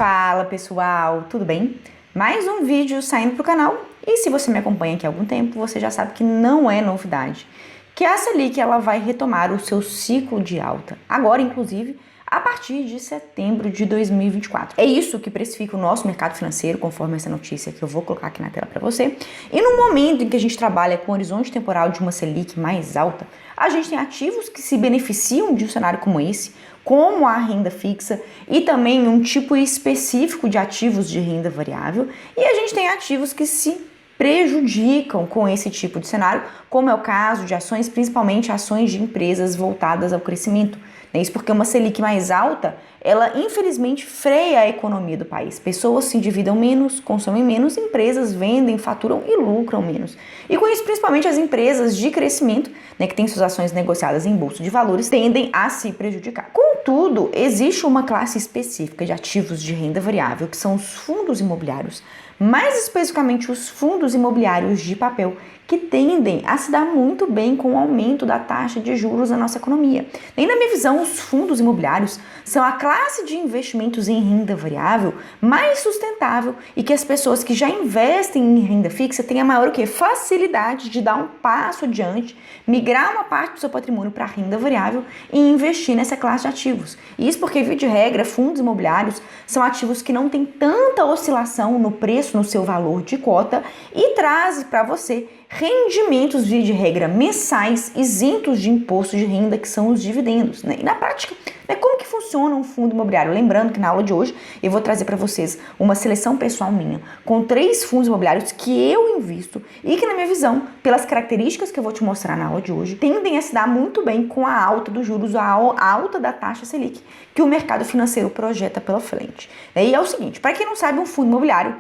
Fala pessoal, tudo bem? Mais um vídeo saindo para o canal e se você me acompanha aqui há algum tempo, você já sabe que não é novidade, que a Selic ela vai retomar o seu ciclo de alta, agora inclusive a partir de setembro de 2024. É isso que precifica o nosso mercado financeiro, conforme essa notícia que eu vou colocar aqui na tela para você. E no momento em que a gente trabalha com o horizonte temporal de uma Selic mais alta, a gente tem ativos que se beneficiam de um cenário como esse, como a renda fixa e também um tipo específico de ativos de renda variável, e a gente tem ativos que se prejudicam com esse tipo de cenário, como é o caso de ações, principalmente ações de empresas voltadas ao crescimento. Isso porque uma Selic mais alta, ela infelizmente freia a economia do país. Pessoas se endividam menos, consomem menos, empresas vendem, faturam e lucram menos. E com isso, principalmente as empresas de crescimento, que têm suas ações negociadas em bolsa de valores, tendem a se prejudicar. Contudo, existe uma classe específica de ativos de renda variável, que são os fundos imobiliários, mais especificamente os fundos imobiliários de papel, que tendem a se dar muito bem com o aumento da taxa de juros na nossa economia. E na minha visão, os fundos imobiliários são a classe de investimentos em renda variável mais sustentável e que as pessoas que já investem em renda fixa têm a maior facilidade de dar um passo adiante, migrar uma parte do seu patrimônio para a renda variável e investir nessa classe de ativos. E isso porque, via de regra, fundos imobiliários são ativos que não têm tanta oscilação no preço, no seu valor de cota e trazem para você rendimentos, via de regra, mensais, isentos de imposto de renda, que são os dividendos. E na prática, como que funciona um fundo imobiliário? Lembrando que na aula de hoje eu vou trazer para vocês uma seleção pessoal minha, com 3 fundos imobiliários que eu invisto e que, na minha visão, pelas características que eu vou te mostrar na aula de hoje, tendem a se dar muito bem com a alta dos juros, a alta da taxa Selic, que o mercado financeiro projeta pela frente. E é o seguinte, para quem não sabe, um fundo imobiliário,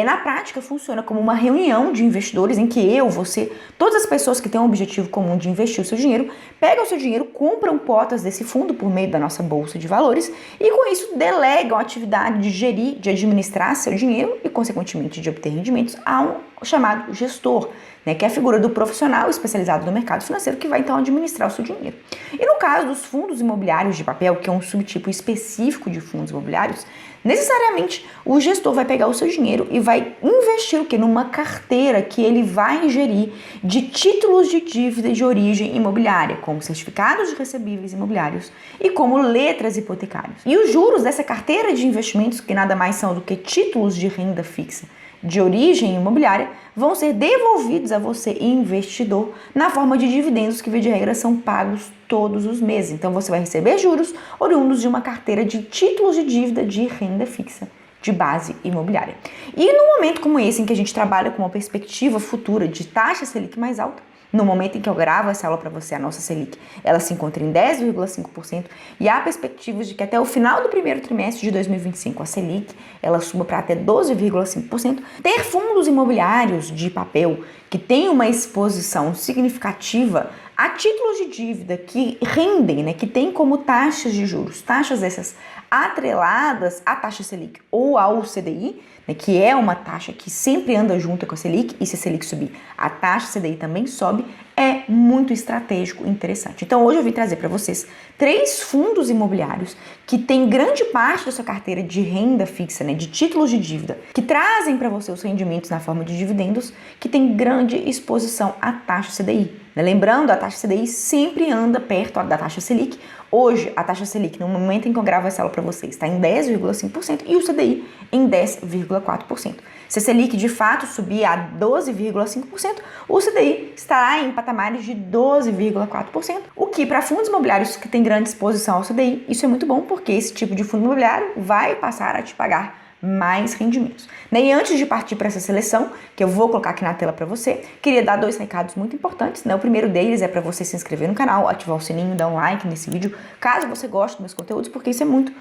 na prática, funciona como uma reunião de investidores em que eu, você, todas as pessoas que têm um objetivo comum de investir o seu dinheiro, pegam o seu dinheiro, compram cotas desse fundo por meio da nossa bolsa de valores e com isso delegam a atividade de gerir, de administrar seu dinheiro e consequentemente de obter rendimentos a um chamado gestor, que é a figura do profissional especializado no mercado financeiro que vai então administrar o seu dinheiro. E no caso dos fundos imobiliários de papel, que é um subtipo específico de fundos imobiliários, necessariamente o gestor vai pegar o seu dinheiro e vai investir numa carteira que ele vai gerir de títulos de dívida de origem imobiliária, como certificados de recebíveis imobiliários e como letras hipotecárias. E os juros dessa carteira de investimentos, que nada mais são do que títulos de renda fixa de origem imobiliária, vão ser devolvidos a você, investidor, na forma de dividendos que, via de regra, são pagos todos os meses. Então, você vai receber juros oriundos de uma carteira de títulos de dívida de renda fixa de base imobiliária. E num momento como esse, em que a gente trabalha com uma perspectiva futura de taxa Selic mais alta, no momento em que eu gravo essa aula para você, a nossa Selic, ela se encontra em 10,5% e há perspectivas de que até o final do primeiro trimestre de 2025 a Selic ela suba para até 12,5%. Ter fundos imobiliários de papel que tem uma exposição significativa a títulos de dívida que rendem, que tem como taxas de juros, taxas essas atreladas à taxa Selic ou ao CDI, que é uma taxa que sempre anda junto com a Selic, e se a Selic subir, a taxa CDI também sobe, é muito estratégico e interessante. Então hoje eu vim trazer para vocês 3 fundos imobiliários que têm grande parte da sua carteira de renda fixa, de títulos de dívida, que trazem para você os rendimentos na forma de dividendos, que tem grande exposição à taxa CDI. Lembrando, a taxa CDI sempre anda perto da taxa Selic. Hoje, a taxa Selic, no momento em que eu gravo essa aula para vocês, está em 10,5% e o CDI em 10,4%. Se a Selic de fato subir a 12,5%, o CDI estará em patamares de 12,4%, o que para fundos imobiliários que têm grande exposição ao CDI, isso é muito bom, porque esse tipo de fundo imobiliário vai passar a te pagar mais rendimentos. E antes de partir para essa seleção, que eu vou colocar aqui na tela para você, queria dar 2 recados muito importantes. O primeiro deles é para você se inscrever no canal, ativar o sininho, dar um like nesse vídeo, caso você goste dos meus conteúdos, porque isso é muito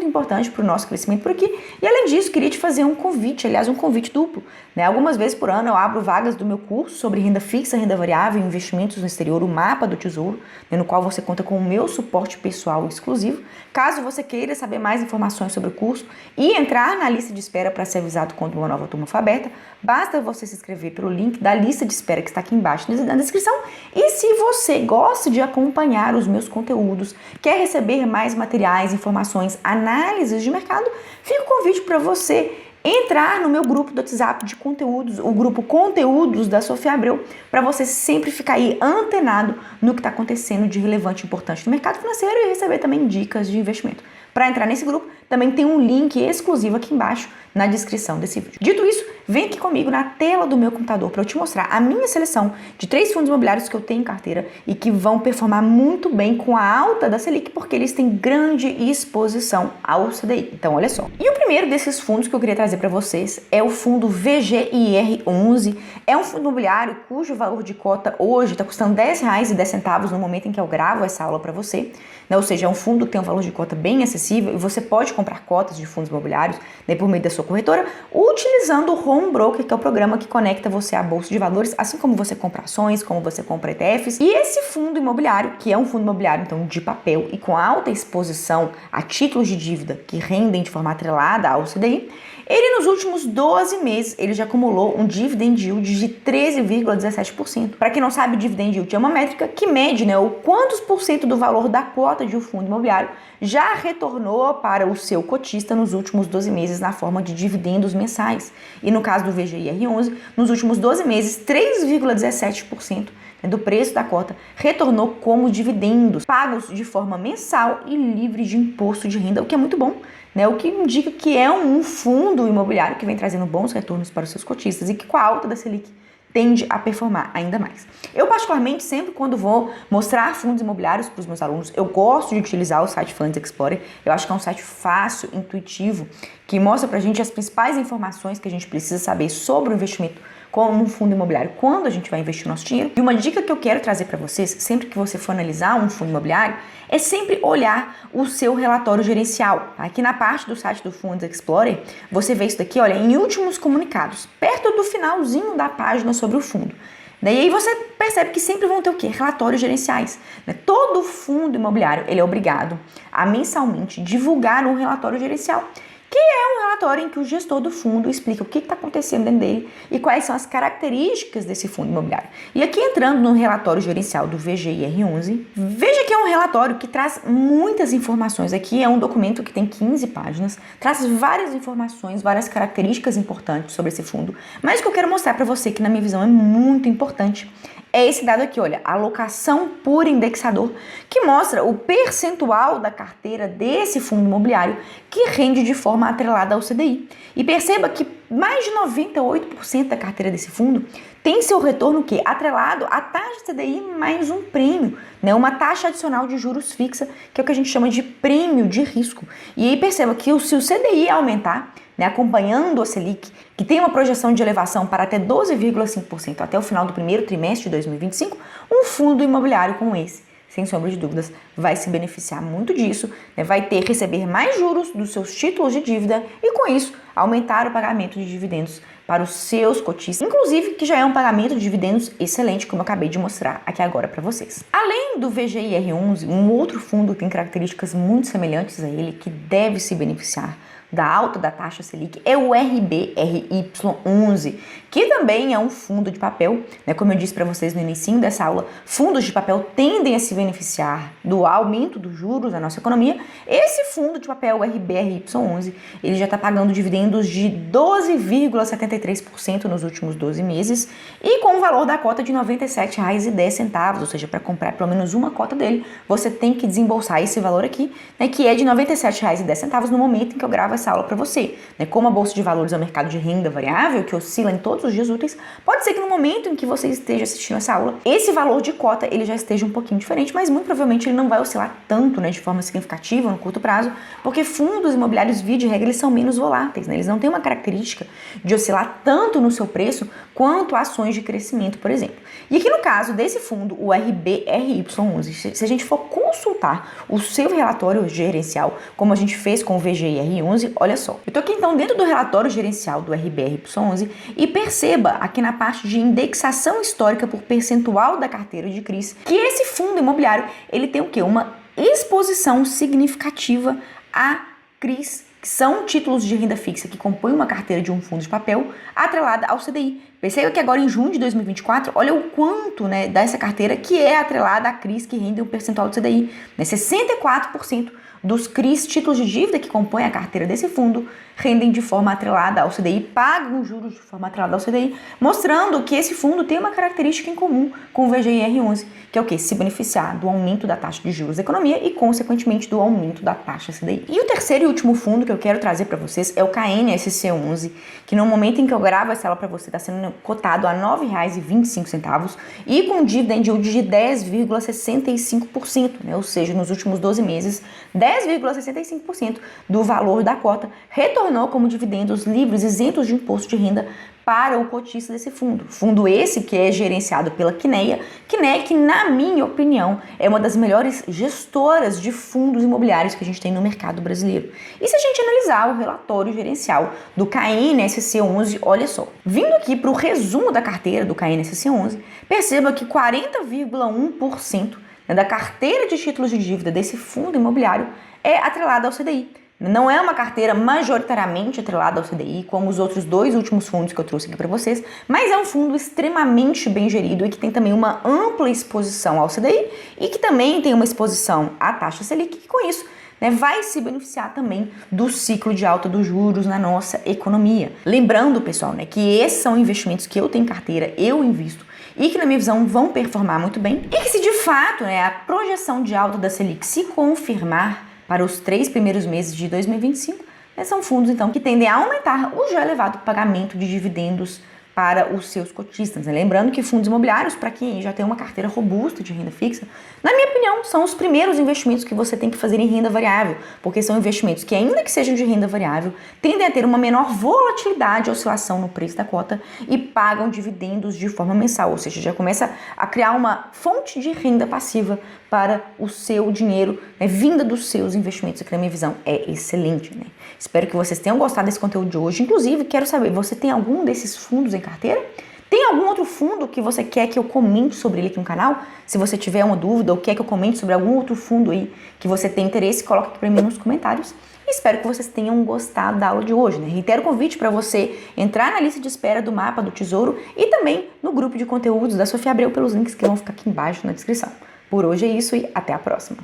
importante para o nosso crescimento por aqui. E além disso, queria te fazer um convite, aliás, um convite duplo. Algumas vezes por ano eu abro vagas do meu curso sobre renda fixa, renda variável e investimentos no exterior, o Mapa do Tesouro, no qual você conta com o meu suporte pessoal exclusivo. Caso você queira saber mais informações sobre o curso e entrar entrar na lista de espera para ser avisado quando uma nova turma for aberta, basta você se inscrever pelo link da lista de espera que está aqui embaixo na descrição. E se você gosta de acompanhar os meus conteúdos, quer receber mais materiais, informações, análises de mercado, fica o convite para você entrar no meu grupo do WhatsApp de conteúdos, o grupo Conteúdos da Sofia Abreu, para você sempre ficar aí antenado no que está acontecendo de relevante e importante no mercado financeiro e receber também dicas de investimento. Para entrar nesse grupo, também tem um link exclusivo aqui embaixo na descrição desse vídeo. Dito isso, vem aqui comigo na tela do meu computador para eu te mostrar a minha seleção de 3 fundos imobiliários que eu tenho em carteira e que vão performar muito bem com a alta da Selic, porque eles têm grande exposição ao CDI. Então, olha só. E o primeiro desses fundos que eu queria trazer para vocês é o fundo VGIR11. É um fundo imobiliário cujo valor de cota hoje está custando R$10,10 no momento em que eu gravo essa aula para você. Ou seja, é um fundo que tem um valor de cota bem acessível e você pode comprar cotas de fundos imobiliários, né, por meio da sua corretora, utilizando o Home Broker, que é o programa que conecta você à Bolsa de Valores, assim como você compra ações, como você compra ETFs. E esse fundo imobiliário, que é um fundo imobiliário então de papel e com alta exposição a títulos de dívida que rendem de forma atrelada ao CDI, ele nos últimos 12 meses ele já acumulou um dividend yield de 13,17%. Para quem não sabe, dividend yield é uma métrica que mede, né, o quantos por cento do valor da cota de um fundo imobiliário já retornou para o seu cotista nos últimos 12 meses na forma de dividendos mensais. E no caso do VGIR11, nos últimos 12 meses, 3,17% do preço da cota retornou como dividendos pagos de forma mensal e livre de imposto de renda, o que é muito bom, né? O que indica que é um fundo imobiliário que vem trazendo bons retornos para os seus cotistas e que com a alta da Selic tende a performar ainda mais. Eu, particularmente, sempre quando vou mostrar fundos imobiliários para os meus alunos, eu gosto de utilizar o site Funds Explorer. Eu acho que é um site fácil, intuitivo, que mostra para a gente as principais informações que a gente precisa saber sobre o investimento como um fundo imobiliário quando a gente vai investir o nosso dinheiro. E uma dica que eu quero trazer para vocês, sempre que você for analisar um fundo imobiliário, é sempre olhar o seu relatório gerencial. Aqui na parte do site do Funds Explorer, você vê isso daqui, olha, em últimos comunicados, perto do finalzinho da página sobre o fundo. E aí você percebe que sempre vão ter o quê? Relatórios gerenciais. Todo fundo imobiliário ele é obrigado a mensalmente divulgar um relatório gerencial, que é um relatório em que o gestor do fundo explica o que está acontecendo dentro dele e quais são as características desse fundo imobiliário. E aqui entrando no relatório gerencial do VGIR11, veja que é um relatório que traz muitas informações. Aqui é um documento que tem 15 páginas, traz várias informações, várias características importantes sobre esse fundo, mas o que eu quero mostrar para você, que na minha visão é muito importante, é esse dado aqui, olha, alocação por indexador, que mostra o percentual da carteira desse fundo imobiliário que rende de forma atrelada ao CDI. E perceba que mais de 98% da carteira desse fundo tem seu retorno que atrelado à taxa CDI mais um prêmio, né? Uma taxa adicional de juros fixa, que é o que a gente chama de prêmio de risco. E aí perceba que se o CDI aumentar, né, acompanhando a Selic, que tem uma projeção de elevação para até 12,5% até o final do primeiro trimestre de 2025, um fundo imobiliário como esse, sem sombra de dúvidas, vai se beneficiar muito disso, né, vai receber mais juros dos seus títulos de dívida e, com isso, aumentar o pagamento de dividendos para os seus cotistas, inclusive que já é um pagamento de dividendos excelente, como eu acabei de mostrar aqui agora para vocês. Além do VGIR11, um outro fundo que tem características muito semelhantes a ele, que deve se beneficiar da alta da taxa Selic, é o RBRY11, que também é um fundo de papel, né? Como eu disse para vocês no início dessa aula, fundos de papel tendem a se beneficiar do aumento dos juros da nossa economia. Esse fundo de papel, o RBRY11, ele já está pagando dividendos de 12,73% nos últimos 12 meses e com o valor da cota de R$ 97,10, ou seja, para comprar pelo menos uma cota dele, você tem que desembolsar esse valor aqui, né, que é de R$ 97,10 no momento em que eu gravo essa aula para você, né? Como a Bolsa de Valores é um mercado de renda variável que oscila em todos os dias úteis, pode ser que no momento em que você esteja assistindo essa aula, esse valor de cota ele já esteja um pouquinho diferente, mas muito provavelmente ele não vai oscilar tanto, né, de forma significativa no curto prazo, porque fundos imobiliários, via de regra, eles são menos voláteis, né? Eles não têm uma característica de oscilar tanto no seu preço quanto ações de crescimento, por exemplo. E aqui no caso desse fundo, o RBRY11, se a gente for consultar o seu relatório gerencial, como a gente fez com o VGIR11, olha só. Eu tô aqui então dentro do relatório gerencial do RBRY11 e perceba aqui na parte de indexação histórica por percentual da carteira de CRIs que esse fundo imobiliário ele tem o quê? Uma exposição significativa a CRIs que são títulos de renda fixa que compõem uma carteira de um fundo de papel atrelada ao CDI. Perceba que agora em junho de 2024, olha o quanto, né, dessa carteira que é atrelada a CRIs que rendem um percentual do CDI. Né, 64% dos CRIs, títulos de dívida que compõem a carteira desse fundo, rendem de forma atrelada ao CDI, pagam juros de forma atrelada ao CDI, mostrando que esse fundo tem uma característica em comum com o VGIR11, que é o quê? Se beneficiar do aumento da taxa de juros da economia e, consequentemente, do aumento da taxa CDI. E o terceiro e último fundo que eu quero trazer para vocês é o KNSC11, que no momento em que eu gravo essa aula para você está sendo cotado a R$ 9,25 e com dívida em yield de 10,65%, né? Ou seja, nos últimos 12 meses, 10,65% do valor da cota retornou como dividendos livres isentos de imposto de renda para o cotista desse fundo. Fundo esse que é gerenciado pela Quineia, que na minha opinião é uma das melhores gestoras de fundos imobiliários que a gente tem no mercado brasileiro. E se a gente analisar o relatório gerencial do KNSC11, olha só, vindo aqui para o resumo da carteira do KNSC11, perceba que 40,1% da carteira de títulos de dívida desse fundo imobiliário é atrelada ao CDI. Não é uma carteira majoritariamente atrelada ao CDI, como os outros dois últimos fundos que eu trouxe aqui para vocês, mas é um fundo extremamente bem gerido e que tem também uma ampla exposição ao CDI e que também tem uma exposição à taxa Selic, que com isso, né, vai se beneficiar também do ciclo de alta dos juros na nossa economia. Lembrando, pessoal, né, que esses são investimentos que eu tenho em carteira, eu invisto, e que na minha visão vão performar muito bem, e que se de fato, né, a projeção de alta da Selic se confirmar para os 3 primeiros meses de 2025, são fundos então que tendem a aumentar o já elevado pagamento de dividendos para os seus cotistas. Lembrando que fundos imobiliários, para quem já tem uma carteira robusta de renda fixa, na minha opinião, são os primeiros investimentos que você tem que fazer em renda variável, porque são investimentos que, ainda que sejam de renda variável, tendem a ter uma menor volatilidade e oscilação no preço da cota e pagam dividendos de forma mensal, ou seja, já começa a criar uma fonte de renda passiva para o seu dinheiro, né, vinda dos seus investimentos, que na minha visão é excelente. Né? Espero que vocês tenham gostado desse conteúdo de hoje. Inclusive, quero saber, você tem algum desses fundos em carteira? Tem algum outro fundo que você quer que eu comente sobre ele aqui no canal? Se você tiver uma dúvida ou quer que eu comente sobre algum outro fundo aí que você tem interesse, coloca aqui para mim nos comentários. E espero que vocês tenham gostado da aula de hoje. Né? Reitero o convite para você entrar na lista de espera do Mapa do Tesouro e também no grupo de conteúdos da Sofia Abreu pelos links que vão ficar aqui embaixo na descrição. Por hoje é isso e até a próxima.